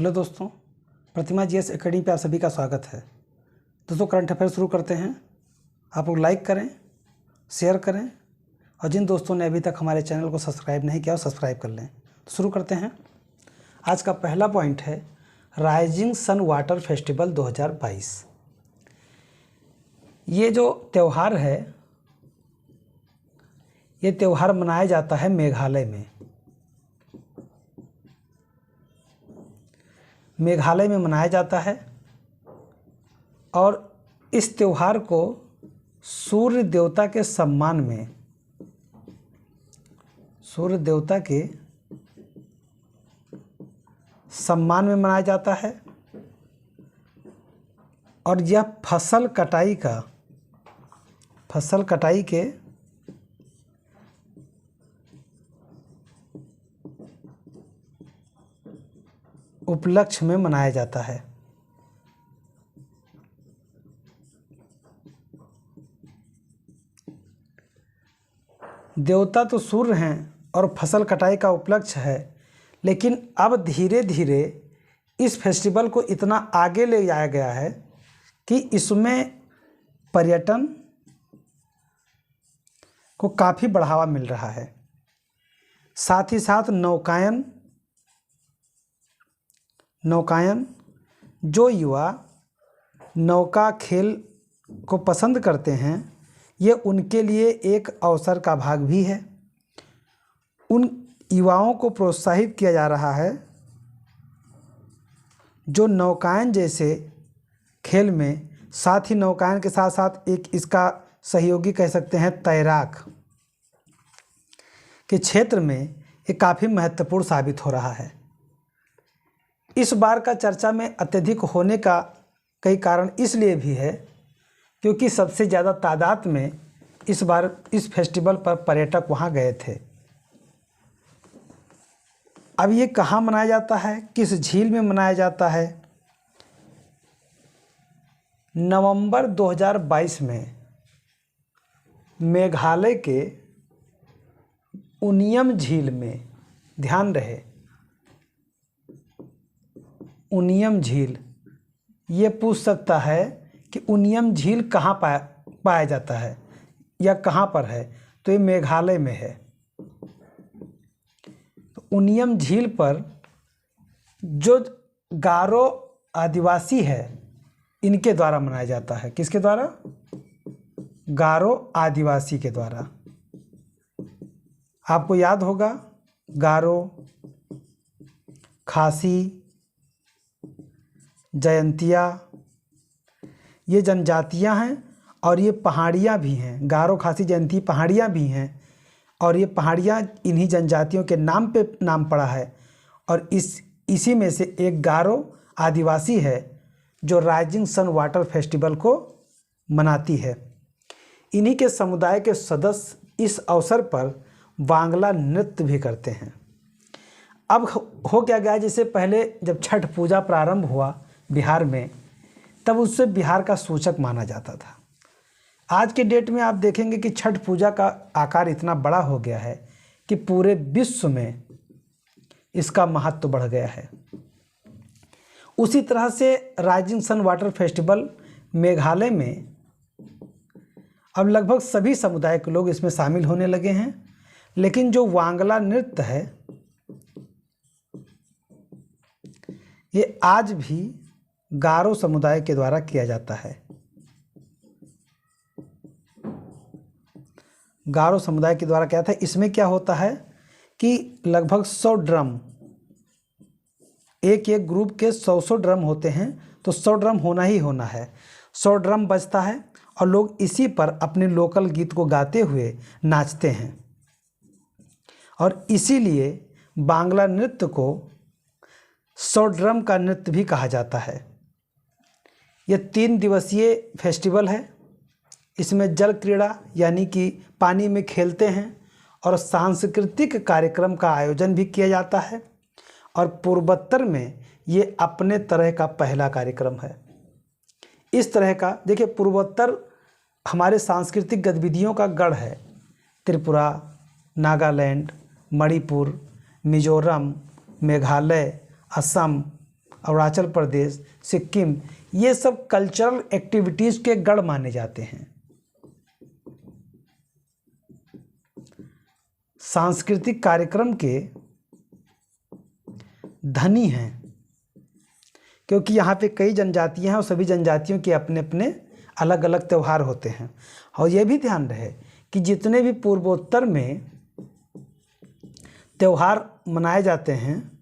Hello दोस्तों, प्रतिमा GS academy पे आप सभी का स्वागत है। दोस्तों, करंट अफेयर शुरू करते हैं। आप लोग लाइक करें, शेयर करें और जिन दोस्तों ने अभी तक हमारे चैनल को सब्सक्राइब नहीं किया वो सब्सक्राइब कर लें। तो शुरू करते हैं। आज का पहला पॉइंट है राइजिंग सन वाटर फेस्टिवल 2022। ये जो त्यौहार है, ये त्यौहार मनाया जाता है मेघालय में। मेघालय में मनाया जाता है और इस त्यौहार को सूर्य देवता के सम्मान में, सूर्य देवता के सम्मान में मनाया जाता है। और यह फसल कटाई के उपलक्ष्य में मनाया जाता है। देवता तो सूर्य हैं और फसल कटाई का उपलक्ष्य है, लेकिन अब धीरे धीरे इस फेस्टिवल को इतना आगे ले जाया गया है कि इसमें पर्यटन को काफ़ी बढ़ावा मिल रहा है। साथ ही साथ नौकायन जो युवा नौका खेल को पसंद करते हैं, ये उनके लिए एक अवसर का भाग भी है। उन युवाओं को प्रोत्साहित किया जा रहा है जो नौकायन जैसे खेल में, साथ ही नौकायन के साथ साथ एक इसका सहयोगी कह सकते हैं तैराक के क्षेत्र में ये काफ़ी महत्वपूर्ण साबित हो रहा है। इस बार का चर्चा में अत्यधिक होने का कई कारण इसलिए भी है क्योंकि सबसे ज़्यादा तादाद में इस बार इस फेस्टिवल पर पर्यटक वहाँ गए थे। अब ये कहाँ मनाया जाता है, किस झील में मनाया जाता है? नवंबर 2022 में मेघालय के उनियम झील में, ध्यान रहे उनियम झील, ये पूछ सकता है कि उनियम झील कहाँ पाया जाता है या कहाँ पर है, तो ये मेघालय में है। तो उनियम झील पर जो गारो आदिवासी है, इनके द्वारा मनाया जाता है। किसके द्वारा? गारो आदिवासी के द्वारा। आपको याद होगा गारो, खासी, जयंतिया, ये जनजातियां हैं और ये पहाड़ियाँ भी हैं। गारो, खासी, जयंती पहाड़ियाँ भी हैं और ये पहाड़ियाँ इन्हीं जनजातियों के नाम पे नाम पड़ा है। और इसी में से एक गारो आदिवासी है जो राइजिंग सन वाटर फेस्टिवल को मनाती है। इन्हीं के समुदाय के सदस्य इस अवसर पर वांगला नृत्य भी करते हैं। अब हो क्या गया, जैसे पहले जब छठ पूजा प्रारंभ हुआ बिहार में, तब उससे बिहार का सूचक माना जाता था। आज के डेट में आप देखेंगे कि छठ पूजा का आकार इतना बड़ा हो गया है कि पूरे विश्व में इसका महत्व बढ़ गया है। उसी तरह से rising sun water festival Meghalaya में अब लगभग सभी समुदाय के लोग इसमें शामिल होने लगे हैं। लेकिन जो वांगला नृत्य है, ये आज भी गारो समुदाय के द्वारा किया जाता है। गारो समुदाय के द्वारा क्या था, इसमें क्या होता है कि लगभग 100 ड्रम, एक ग्रुप के 100 ड्रम होते हैं, तो 100 ड्रम होना ही होना है। 100 ड्रम बजता है और लोग इसी पर अपने लोकल गीत को गाते हुए नाचते हैं। और इसीलिए बांग्ला नृत्य को 100 ड्रम का नृत्य भी कहा जाता है। यह 3 दिवसीय फेस्टिवल है। इसमें जल क्रीड़ा यानी कि पानी में खेलते हैं और सांस्कृतिक कार्यक्रम का आयोजन भी किया जाता है। और पूर्वोत्तर में ये अपने तरह का पहला कार्यक्रम है। इस तरह का देखिए, पूर्वोत्तर हमारे सांस्कृतिक गतिविधियों का गढ़ है। त्रिपुरा, नागालैंड, मणिपुर, मिजोरम, मेघालय, असम, अरुणाचल प्रदेश, सिक्किम, ये सब कल्चरल एक्टिविटीज़ के गढ़ माने जाते हैं। सांस्कृतिक कार्यक्रम के धनी हैं, क्योंकि यहाँ पे कई जनजातियाँ हैं और सभी जनजातियों के अपने अपने अलग अलग त्यौहार होते हैं। और ये भी ध्यान रहे कि जितने भी पूर्वोत्तर में त्यौहार मनाए जाते हैं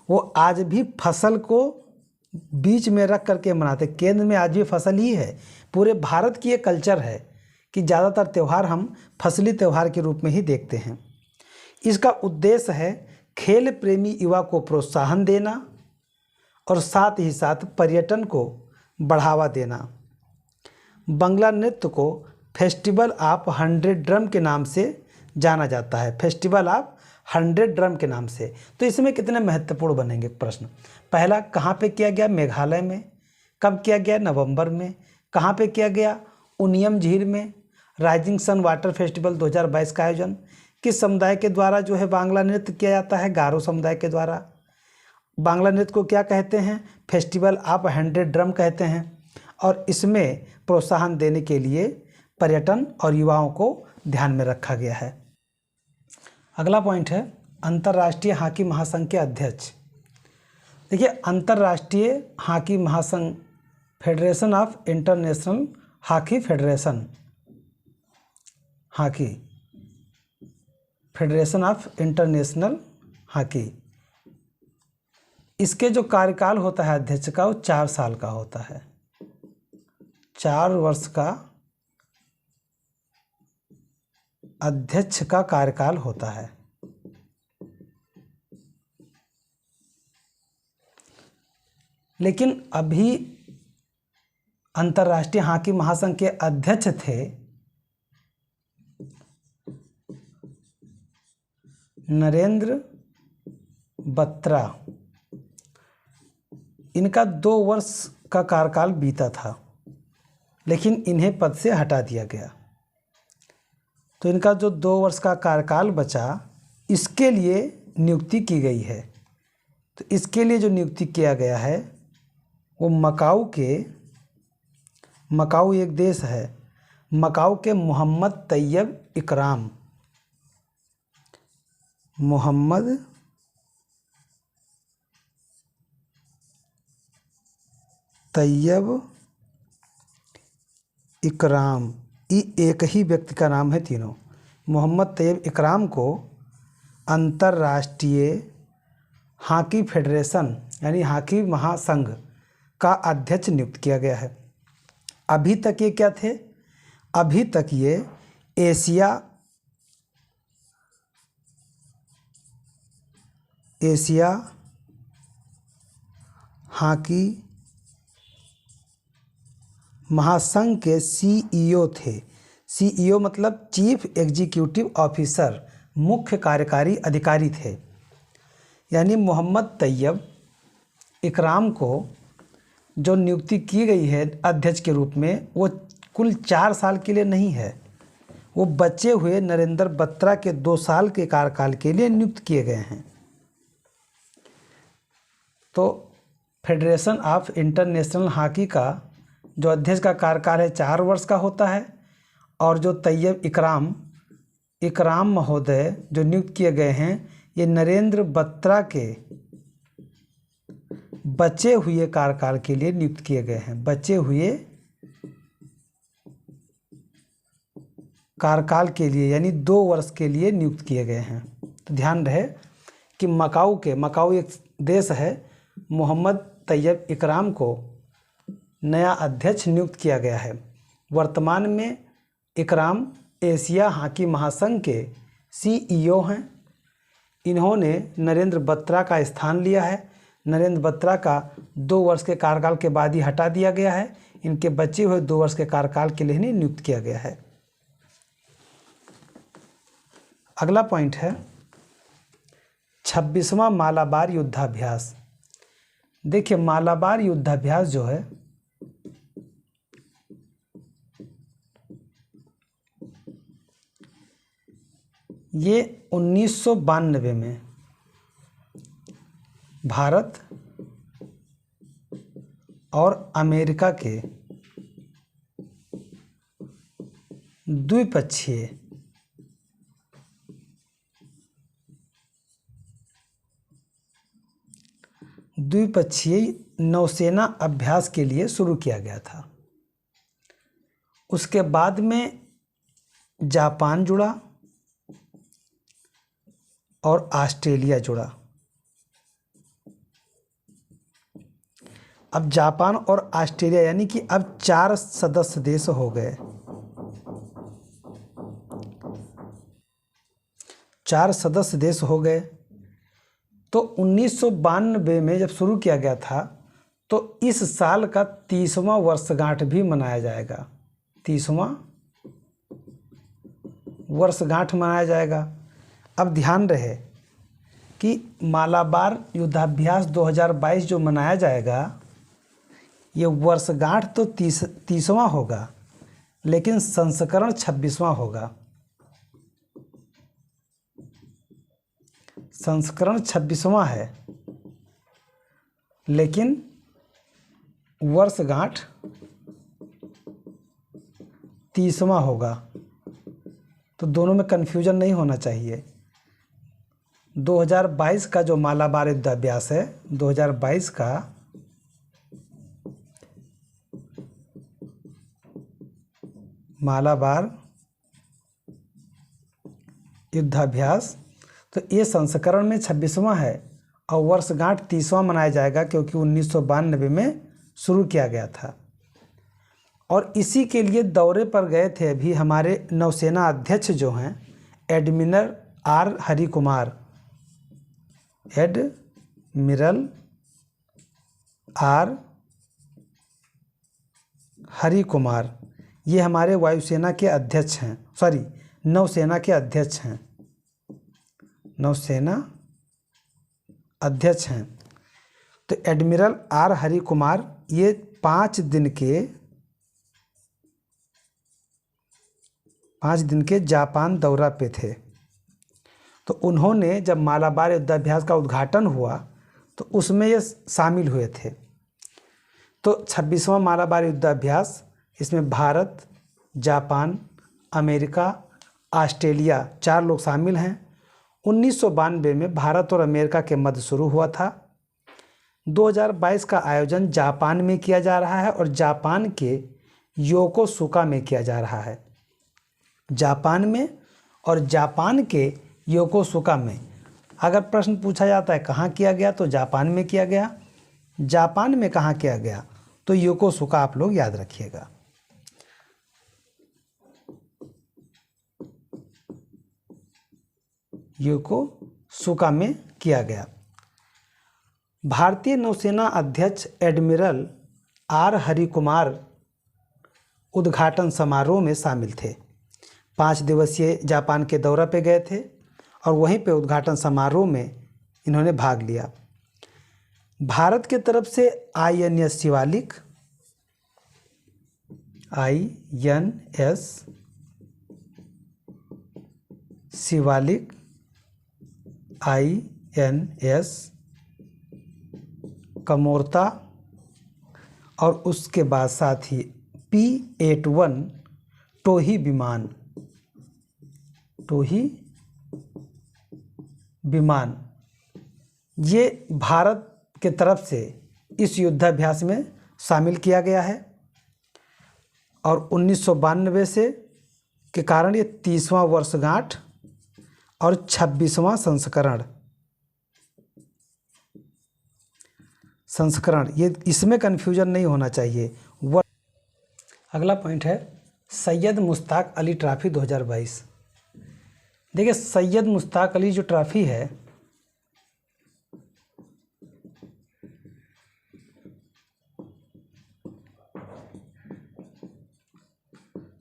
वो आज भी फसल को बीच में रख करके मनाते। केंद्र में आज भी फसल ही है। पूरे भारत की ये कल्चर है कि ज़्यादातर त्यौहार हम फसली त्यौहार के रूप में ही देखते हैं। इसका उद्देश्य है खेल प्रेमी युवा को प्रोत्साहन देना और साथ ही साथ पर्यटन को बढ़ावा देना। बंगला नृत्य को फेस्टिवल ऑफ 100 ड्रम के नाम से जाना जाता है। फेस्टिवल ऑफ 100 ड्रम के नाम से। तो इसमें कितने महत्वपूर्ण बनेंगे प्रश्न। पहला, कहाँ पे किया गया? मेघालय में। कब किया गया? नवंबर में। कहाँ पे किया गया? उनियम झील में। राइजिंग सन वाटर फेस्टिवल 2022 का आयोजन किस समुदाय के द्वारा जो है बांग्ला नृत्य किया जाता है? गारो समुदाय के द्वारा। बांग्ला नृत्य को क्या कहते हैं? फेस्टिवल ऑफ 100 ड्रम कहते हैं। और इसमें प्रोत्साहन देने के लिए पर्यटन और युवाओं को ध्यान में रखा गया है। अगला पॉइंट है अंतर्राष्ट्रीय हॉकी महासंघ के अध्यक्ष। देखिए, अंतर्राष्ट्रीय हॉकी महासंघ, federation of international hockey federation, hockey federation of international hockey, इसके जो कार्यकाल होता है अध्यक्ष का वो 4 साल का होता है। 4 वर्ष का अध्यक्ष का कार्यकाल होता है। लेकिन अभी अंतर्राष्ट्रीय हॉकी महासंघ के अध्यक्ष थे नरेंद्र बत्रा। इनका 2 वर्ष का कार्यकाल बीता था, लेकिन इन्हें पद से हटा दिया गया। तो इनका जो 2 वर्ष का कार्यकाल बचा, इसके लिए नियुक्ति की गई है। तो इसके लिए जो नियुक्ति किया गया है वो मकाऊ एक देश है, मकाऊ के मोहम्मद तैयब इकराम, मोहम्मद तैयब इकराम, ये एक ही व्यक्ति का नाम है तीनों। मोहम्मद तैयब इकराम को अंतर्राष्ट्रीय हॉकी फेडरेशन यानी हॉकी महासंघ का अध्यक्ष नियुक्त किया गया है। अभी तक ये क्या थे? अभी तक ये एशिया हॉकी महासंघ के सीईओ थे। सीईओ मतलब चीफ एग्जीक्यूटिव ऑफिसर, मुख्य कार्यकारी अधिकारी थे। यानी मोहम्मद तैयब इकराम को जो नियुक्ति की गई है अध्यक्ष के रूप में, वो कुल 4 साल के लिए नहीं है। वो बचे हुए नरेंद्र बत्रा के 2 साल के कार्यकाल के लिए नियुक्त किए गए हैं। तो फेडरेशन ऑफ इंटरनेशनल हॉकी का जो अध्यक्ष का कार्यकाल है 4 वर्ष का होता है। और जो तैयब इकराम महोदय जो नियुक्त किए गए हैं, ये नरेंद्र बत्रा के बचे हुए कार्यकाल के लिए नियुक्त किए गए हैं। बचे हुए कार्यकाल के लिए यानी 2 वर्ष के लिए नियुक्त किए गए हैं। तो ध्यान रहे कि मकाऊ एक देश है, मोहम्मद तैयब इकराम को नया अध्यक्ष नियुक्त किया गया है। वर्तमान में इकराम एशिया हॉकी महासंघ के सीईओ हैं। इन्होंने नरेंद्र बत्रा का स्थान लिया है। नरेंद्र बत्रा का 2 वर्ष के कार्यकाल के बाद ही हटा दिया गया है। इनके बचे हुए 2 वर्ष के कार्यकाल के लिए इन्हें नियुक्त किया गया है। अगला पॉइंट है 26वां मालाबार युद्धाभ्यास। देखिए, मालाबार युद्धाभ्यास जो है ये 1992 में भारत और अमेरिका के द्विपक्षीय नौसेना अभ्यास के लिए शुरू किया गया था। उसके बाद में जापान जुड़ा और ऑस्ट्रेलिया जुड़ा। अब जापान और ऑस्ट्रेलिया यानी कि अब 4 सदस्य देश हो गए। 4 सदस्य देश हो गए। तो 1992 में जब शुरू किया गया था तो इस साल का 30वां वर्षगांठ भी मनाया जाएगा। 30वां वर्षगांठ मनाया जाएगा। अब ध्यान रहे कि मालाबार युद्धाभ्यास 2022 जो मनाया जाएगा, ये वर्षगांठ तो 30वां होगा, लेकिन संस्करण 26वां होगा। संस्करण 26वां है, लेकिन वर्षगांठ 30वां होगा। तो दोनों में कन्फ्यूजन नहीं होना चाहिए। 2022 का जो मालाबार युद्धाभ्यास है, 2022 का मालाबार युद्धाभ्यास, तो ये संस्करण में 26वां है और वर्षगांठ 30वां मनाया जाएगा, क्योंकि 1992 में शुरू किया गया था। और इसी के लिए दौरे पर गए थे अभी हमारे नौसेना अध्यक्ष जो हैं admiral R Hari Kumar. Admiral R Hari Kumar, ये हमारे वायुसेना के अध्यक्ष हैं, सॉरी नौसेना के अध्यक्ष हैं, नौसेना अध्यक्ष हैं। तो एडमिरल आर हरि कुमार ये 5 दिन के जापान दौरा पे थे। तो उन्होंने जब मालाबार युद्धाभ्यास का उद्घाटन हुआ तो उसमें ये शामिल हुए थे। तो 26वां मालाबार युद्धाभ्यास, इसमें भारत, जापान, अमेरिका, ऑस्ट्रेलिया 4 लोग शामिल हैं। 1992 में भारत और अमेरिका के मध्य शुरू हुआ था। 2022 का आयोजन जापान में किया जा रहा है और जापान के योकोसुका में किया जा रहा है। जापान में और जापान के योकोसुका में। अगर प्रश्न पूछा जाता है कहाँ किया गया, तो जापान में किया गया। जापान में कहाँ किया गया, तो योकोसुका आप लोग याद रखिएगा। योकोसुका में किया गया। भारतीय नौसेना अध्यक्ष एडमिरल आर हरि कुमार उद्घाटन समारोह में शामिल थे। 5 दिवसीय जापान के दौरे पे गए थे और वहीं पे उद्घाटन समारोह में इन्होंने भाग लिया। भारत के तरफ से INS Shivalik, INS Shivalik, INS Kamorta और उसके बाद साथ ही P-81 टोही विमान, ये भारत के तरफ से इस युद्धाभ्यास में शामिल किया गया है। और 1992 से के कारण ये 30वां वर्षगांठ और 26वां संस्करण, ये इसमें कन्फ्यूजन नहीं होना चाहिए। अगला पॉइंट है सैयद मुश्ताक अली ट्रॉफी 2022। देखिए सैयद मुश्ताक अली जो ट्रॉफी है,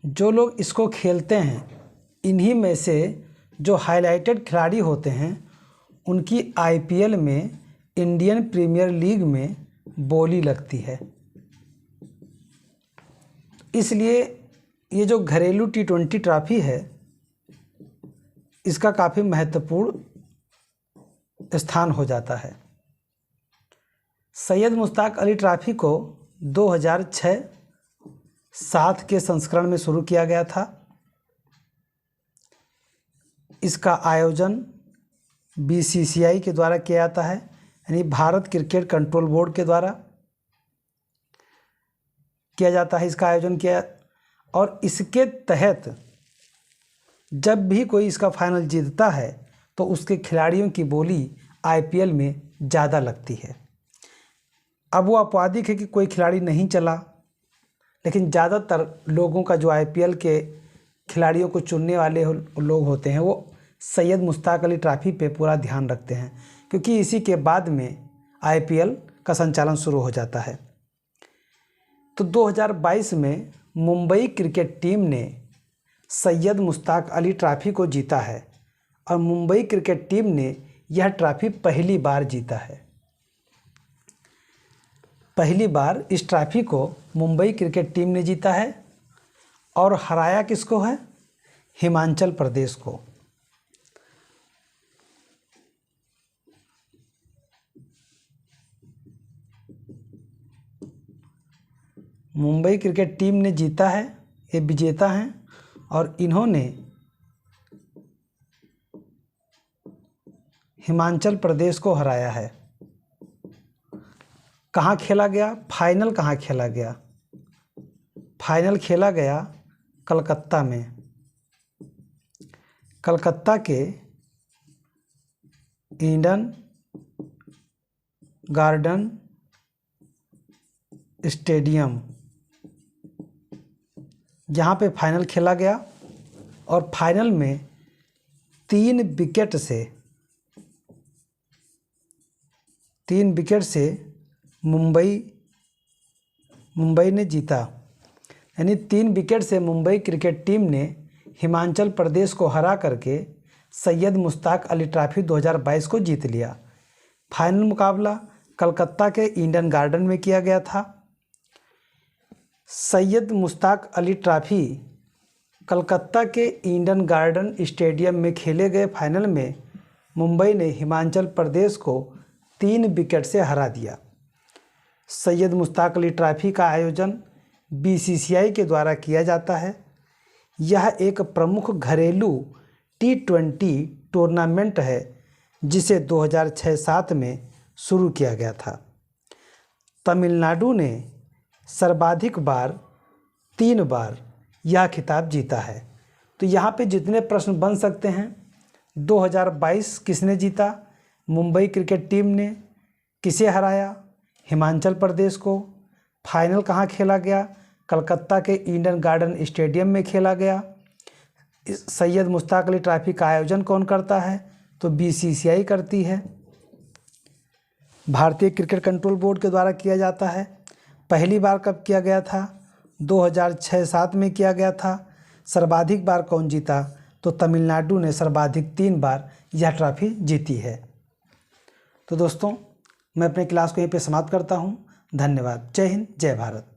जो लोग इसको खेलते हैं, इन्हीं में से जो हाईलाइटेड खिलाड़ी होते हैं, उनकी IPL में, इंडियन प्रीमियर लीग में बोली लगती है। इसलिए ये जो घरेलू T20 ट्रॉफी है, इसका काफ़ी महत्वपूर्ण स्थान हो जाता है। सैयद मुश्ताक अली ट्रॉफी को 2006-7 के संस्करण में शुरू किया गया था। इसका आयोजन BCCI के द्वारा किया जाता है, यानी भारत क्रिकेट कंट्रोल बोर्ड के द्वारा किया जाता है। इसका आयोजन किया और इसके तहत जब भी कोई इसका फाइनल जीतता है तो उसके खिलाड़ियों की बोली IPL में ज़्यादा लगती है। अब वो आपवादिक है कि कोई खिलाड़ी नहीं चला, लेकिन ज़्यादातर लोगों का जो IPL के खिलाड़ियों को चुनने वाले लोग होते हैं वो सैयद मुश्ताक अली ट्रॉफी पे पूरा ध्यान रखते हैं, क्योंकि इसी के बाद में IPL का संचालन शुरू हो जाता है। तो 2022 में मुंबई क्रिकेट टीम ने सैयद मुश्ताक अली ट्रॉफी को जीता है और मुंबई क्रिकेट टीम ने यह ट्रॉफी पहली बार जीता है। पहली बार इस ट्रॉफी को मुंबई क्रिकेट टीम ने जीता है और हराया किसको है? हिमाचल प्रदेश को। मुंबई क्रिकेट टीम ने जीता है, ये विजेता हैं और इन्होंने हिमाचल प्रदेश को हराया है। कहाँ खेला गया? फाइनल कहाँ खेला गया? फाइनल खेला गया कलकत्ता में। कलकत्ता के ईडन गार्डन स्टेडियम, यहाँ पे फाइनल खेला गया और फाइनल में 3 विकेट से मुंबई ने जीता। यानी 3 विकेट से मुंबई क्रिकेट टीम ने हिमाचल प्रदेश को हरा करके सैयद मुश्ताक अली ट्रॉफी 2022 को जीत लिया। फाइनल मुकाबला कलकत्ता के ईडन गार्डन में किया गया था। सैयद मुश्ताक अली ट्रॉफी कलकत्ता के ईडन गार्डन स्टेडियम में खेले गए फाइनल में मुंबई ने हिमाचल प्रदेश को 3 विकेट से हरा दिया। सैयद मुश्ताक अली ट्रॉफी का आयोजन BCCI के द्वारा किया जाता है। यह एक प्रमुख घरेलू T20 टूर्नामेंट है जिसे 2006-7 में शुरू किया गया था। तमिलनाडु ने सर्वाधिक बार 3 बार यह खिताब जीता है। तो यहाँ पे जितने प्रश्न बन सकते हैं, 2022 किसने जीता? मुंबई क्रिकेट टीम ने। किसे हराया? हिमाचल प्रदेश को। फाइनल कहाँ खेला गया? कलकत्ता के ईडन गार्डन स्टेडियम में खेला गया। सैयद मुश्ताक अली ट्रॉफी का आयोजन कौन करता है? तो BCCI करती है, भारतीय क्रिकेट कंट्रोल बोर्ड के द्वारा किया जाता है। पहली बार कब किया गया था? 2006-7 में किया गया था। सर्वाधिक बार कौन जीता? तो तमिलनाडु ने सर्वाधिक 3 बार यह ट्रॉफी जीती है। तो दोस्तों, मैं अपने क्लास को यहीं पे समाप्त करता हूँ। धन्यवाद। जय हिंद, जय भारत।